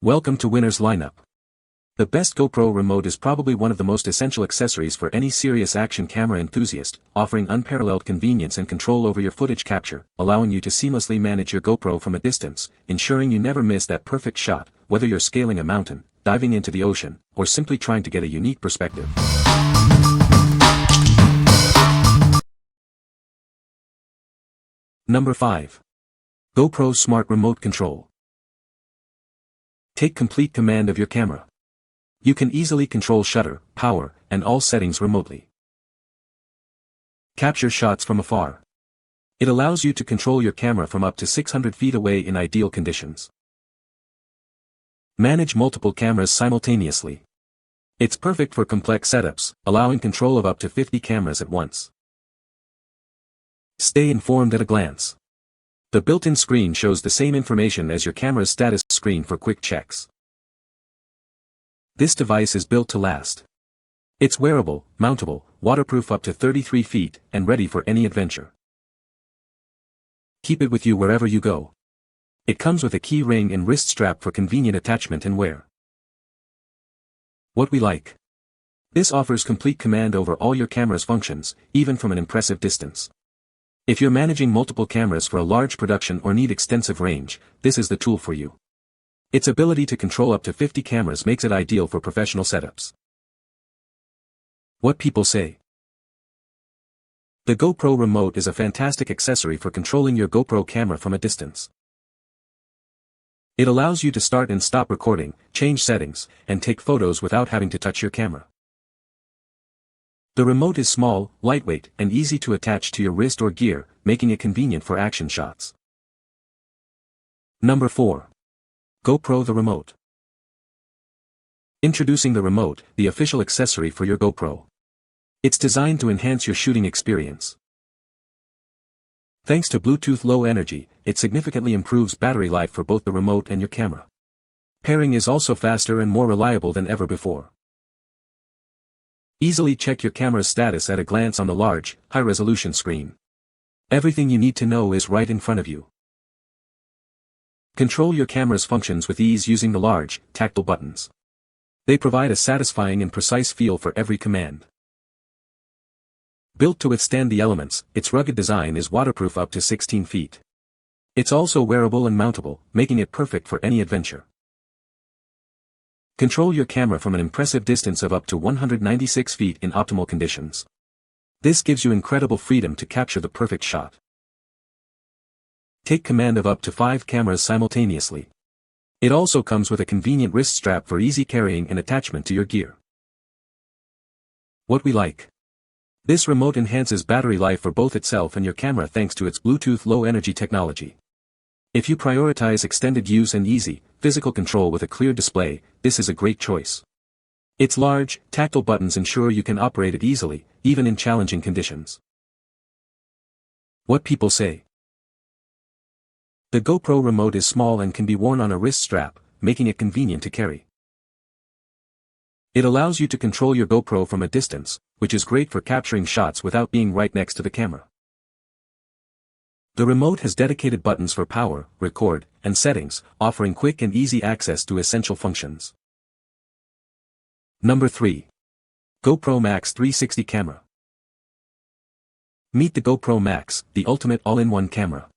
Welcome to Winner's Lineup. The best GoPro Remote is probably one of the most essential accessories for any serious action camera enthusiast, offering unparalleled convenience and control over your footage capture, allowing you to seamlessly manage your GoPro from a distance, ensuring you never miss that perfect shot, whether you're scaling a mountain, diving into the ocean, or simply trying to get a unique perspective. Number 5. GoPro Smart Remote Control. Take complete command of your camera. You can easily control shutter, power, and all settings remotely. Capture shots from afar. It allows you to control your camera from up to 600 feet away in ideal conditions. Manage multiple cameras simultaneously. It's perfect for complex setups, allowing control of up to 50 cameras at once. Stay informed at a glance. The built-in screen shows the same information as your camera's status screen for quick checks. This device is built to last. It's wearable, mountable, waterproof up to 33 feet, and ready for any adventure. Keep it with you wherever you go. It comes with a key ring and wrist strap for convenient attachment and wear. What we like. This offers complete command over all your camera's functions, even from an impressive distance. If you're managing multiple cameras for a large production or need extensive range, this is the tool for you. Its ability to control up to 50 cameras makes it ideal for professional setups. What people say. The GoPro Remote is a fantastic accessory for controlling your GoPro camera from a distance. It allows you to start and stop recording, change settings, and take photos without having to touch your camera. The remote is small, lightweight, and easy to attach to your wrist or gear, making it convenient for action shots. Number 4. GoPro The Remote. Introducing the remote, the official accessory for your GoPro. It's designed to enhance your shooting experience. Thanks to Bluetooth Low Energy, it significantly improves battery life for both the remote and your camera. Pairing is also faster and more reliable than ever before. Easily check your camera's status at a glance on the large, high-resolution screen. Everything you need to know is right in front of you. Control your camera's functions with ease using the large, tactile buttons. They provide a satisfying and precise feel for every command. Built to withstand the elements, its rugged design is waterproof up to 16 feet. It's also wearable and mountable, making it perfect for any adventure. Control your camera from an impressive distance of up to 196 feet in optimal conditions. This gives you incredible freedom to capture the perfect shot. Take command of up to 5 cameras simultaneously. It also comes with a convenient wrist strap for easy carrying and attachment to your gear. What we like. This remote enhances battery life for both itself and your camera thanks to its Bluetooth Low Energy technology. If you prioritize extended use and easy, physical control with a clear display, this is a great choice. Its large, tactile buttons ensure you can operate it easily, even in challenging conditions. What people say. The GoPro Remote is small and can be worn on a wrist strap, making it convenient to carry. It allows you to control your GoPro from a distance, which is great for capturing shots without being right next to the camera. The remote has dedicated buttons for power, record, and settings, offering quick and easy access to essential functions. Number 3. GoPro MAX 360 Camera. Meet the GoPro MAX, the ultimate all-in-one camera.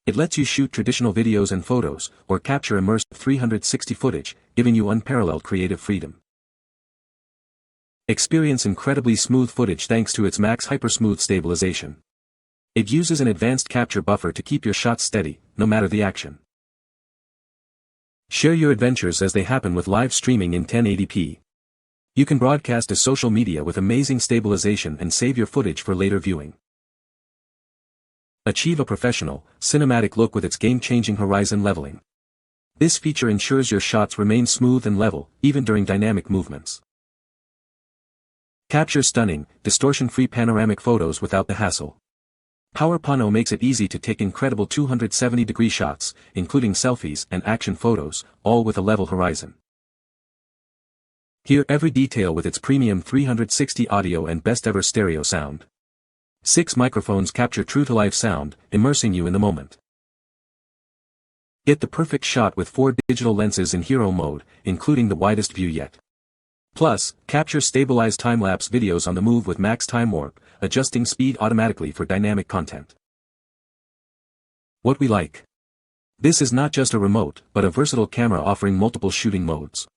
It lets you shoot traditional videos and photos, or capture immersive 360 footage, giving you unparalleled creative freedom. Experience incredibly smooth footage thanks to its Max Hypersmooth stabilization. It uses an advanced capture buffer to keep your shots steady, no matter the action. Share your adventures as they happen with live streaming in 1080p. You can broadcast to social media with amazing stabilization and save your footage for later viewing. Achieve a professional, cinematic look with its game-changing horizon leveling. This feature ensures your shots remain smooth and level, even during dynamic movements. Capture stunning, distortion-free panoramic photos without the hassle. PowerPano makes it easy to take incredible 270-degree shots, including selfies and action photos, all with a level horizon. Hear every detail with its premium 360 audio and best-ever stereo sound. 6 microphones capture true-to-life sound, immersing you in the moment. Get the perfect shot with 4 digital lenses in hero mode, including the widest view yet. Plus, capture stabilized time-lapse videos on the move with max time warp, adjusting speed automatically for dynamic content. What we like. This is not just a remote, but a versatile camera offering multiple shooting modes.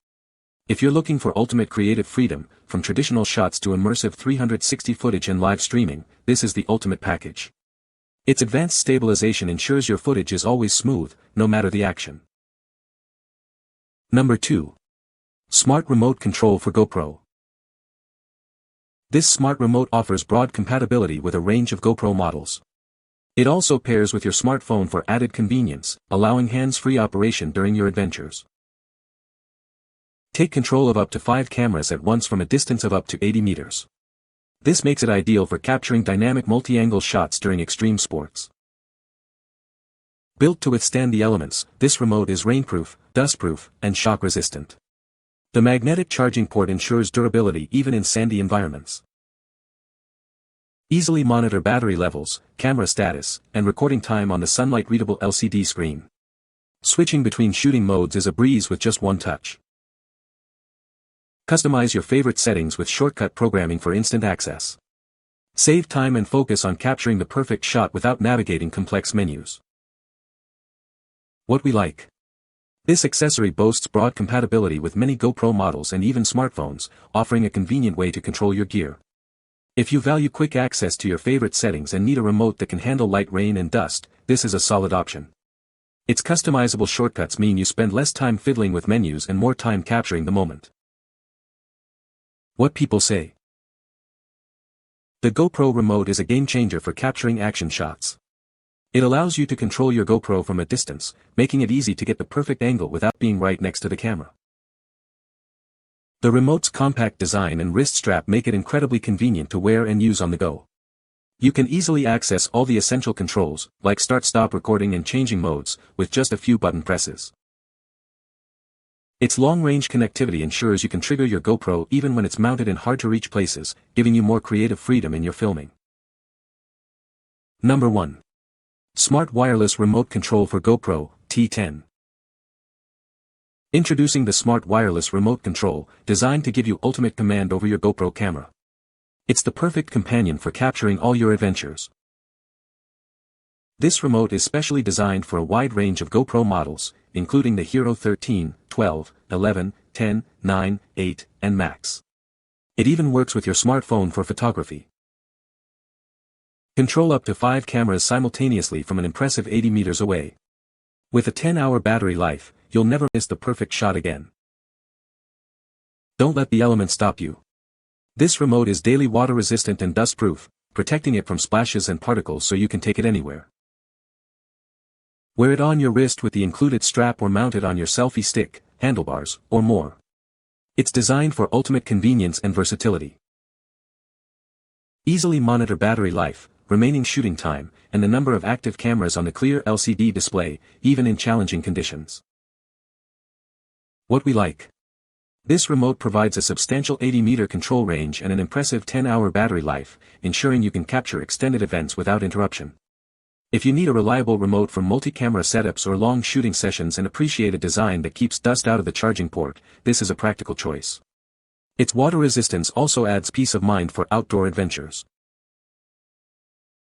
If you're looking for ultimate creative freedom, from traditional shots to immersive 360 footage and live streaming, this is the ultimate package. Its advanced stabilization ensures your footage is always smooth, no matter the action. Number 2. Smart Remote Control for GoPro. This smart remote offers broad compatibility with a range of GoPro models. It also pairs with your smartphone for added convenience, allowing hands-free operation during your adventures. Take control of up to 5 cameras at once from a distance of up to 80 meters. This makes it ideal for capturing dynamic multi-angle shots during extreme sports. Built to withstand the elements, this remote is rainproof, dustproof, and shock-resistant. The magnetic charging port ensures durability even in sandy environments. Easily monitor battery levels, camera status, and recording time on the sunlight-readable LCD screen. Switching between shooting modes is a breeze with just one touch. Customize your favorite settings with shortcut programming for instant access. Save time and focus on capturing the perfect shot without navigating complex menus. What we like. This accessory boasts broad compatibility with many GoPro models and even smartphones, offering a convenient way to control your gear. If you value quick access to your favorite settings and need a remote that can handle light rain and dust, this is a solid option. Its customizable shortcuts mean you spend less time fiddling with menus and more time capturing the moment. What people say. The GoPro Remote is a game-changer for capturing action shots. It allows you to control your GoPro from a distance, making it easy to get the perfect angle without being right next to the camera. The remote's compact design and wrist strap make it incredibly convenient to wear and use on the go. You can easily access all the essential controls, like start-stop recording and changing modes, with just a few button presses. Its long-range connectivity ensures you can trigger your GoPro even when it's mounted in hard-to-reach places, giving you more creative freedom in your filming. Number 1. Smart Wireless Remote Control for GoPro T10. Introducing the Smart Wireless Remote Control, designed to give you ultimate command over your GoPro camera. It's the perfect companion for capturing all your adventures. This remote is specially designed for a wide range of GoPro models, including the Hero 13, 12, 11, 10, 9, 8, and Max. It even works with your smartphone for photography. Control up to 5 cameras simultaneously from an impressive 80 meters away. With a 10-hour battery life, you'll never miss the perfect shot again. Don't let the elements stop you. This remote is daily water resistant and dust-proof, protecting it from splashes and particles so you can take it anywhere. Wear it on your wrist with the included strap or mount it on your selfie stick, handlebars, or more. It's designed for ultimate convenience and versatility. Easily monitor battery life, remaining shooting time, and the number of active cameras on the clear LCD display, even in challenging conditions. What we like. This remote provides a substantial 80-meter control range and an impressive 10-hour battery life, ensuring you can capture extended events without interruption. If you need a reliable remote for multi-camera setups or long shooting sessions and appreciate a design that keeps dust out of the charging port, this is a practical choice. Its water resistance also adds peace of mind for outdoor adventures.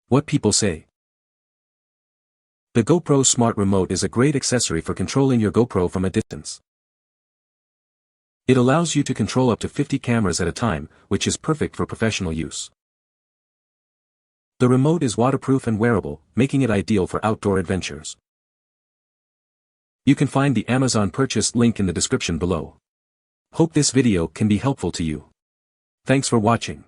What people say. The GoPro Smart Remote is a great accessory for controlling your GoPro from a distance. It allows you to control up to 50 cameras at a time, which is perfect for professional use. The remote is waterproof and wearable, making it ideal for outdoor adventures. You can find the Amazon purchase link in the description below. Hope this video can be helpful to you. Thanks for watching.